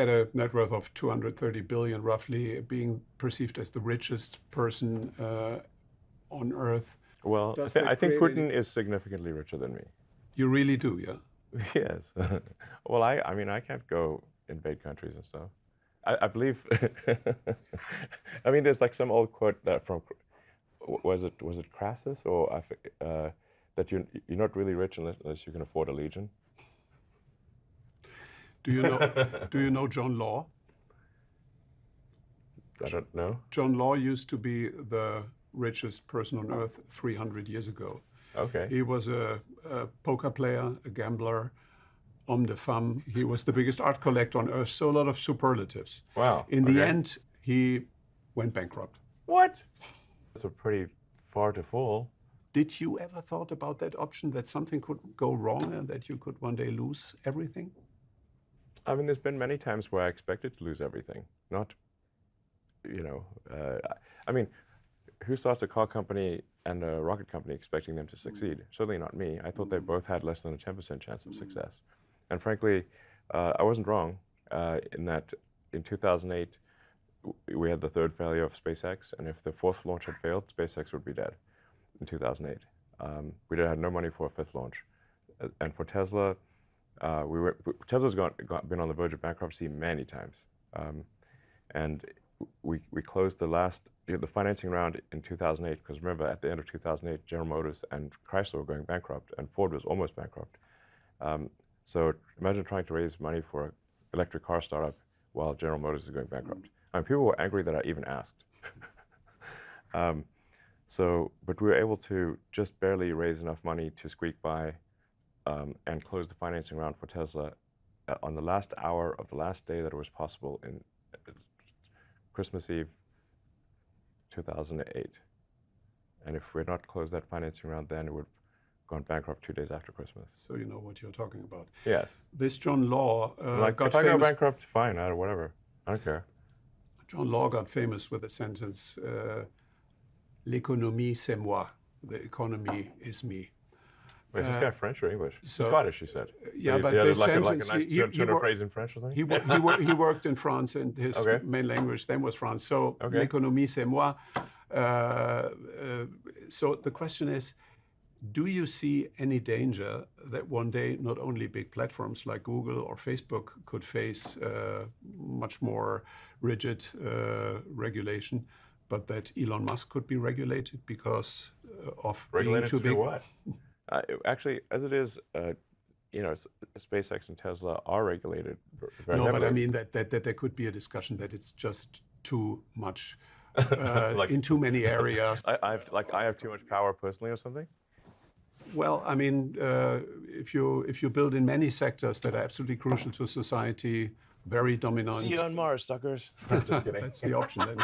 had a net worth of 230 billion, roughly, being perceived as the richest person on Earth. Well, I think Putin is significantly richer than me. You really do, yeah? Yes. Well, I mean, I can't go invade countries and stuff. I believe. I mean, there's like some old quote that from was it Crassus or that you're not really rich unless you can afford a legion. Do you know John Law? I don't know. John Law used to be the richest person on Earth 300 years ago. Okay. He was a poker player, a gambler, homme de femme. He was the biggest art collector on Earth, so a lot of superlatives. Wow. In the end, he went bankrupt. What? That's a pretty far to fall. Did you ever thought about that option, that something could go wrong and that you could one day lose everything? I mean, there's been many times where I expected to lose everything. Not, you know, I mean, who starts a car company and a rocket company expecting them to succeed? Certainly not me. I thought they both had less than a 10% chance of success. And frankly, I wasn't wrong in that in 2008, we had the third failure of SpaceX, and if the fourth launch had failed, SpaceX would be dead in 2008. We had no money for a fifth launch. And for Tesla, Tesla's been on the verge of bankruptcy many times. And we closed the financing round in 2008, because remember, at the end of 2008, General Motors and Chrysler were going bankrupt, and Ford was almost bankrupt. So imagine trying to raise money for an electric car startup while General Motors is going bankrupt. I mean, people were angry that I even asked. But we were able to just barely raise enough money to squeak by and close the financing round for Tesla on the last hour of the last day that it was possible in Christmas Eve 2008. And if we had not closed that financing round then, it would have gone bankrupt 2 days after Christmas. So you know what you're talking about. Yes. This John Law got if I famous. go bankrupt, fine, whatever. I don't care. John Law got famous with the sentence, l'économie c'est moi, the economy is me. Wait, is this guy French or English? Scottish, he said. Yeah, but the the sentence, like a nice turn of phrase in French or something? He worked in France, and his main language then was France. So, l'économie c'est moi. So the question is, do you see any danger that one day not only big platforms like Google or Facebook could face much more rigid regulation, but that Elon Musk could be regulated because of regulated being too big? What? Actually, as it is, you know, SpaceX and Tesla are regulated very heavily. But I mean that there could be a discussion that it's just too much in too many areas. I have too much power personally or something? Well, I mean, if you build in many sectors that are absolutely crucial to society, very dominant. See you on Mars, suckers. Just kidding. That's the option then.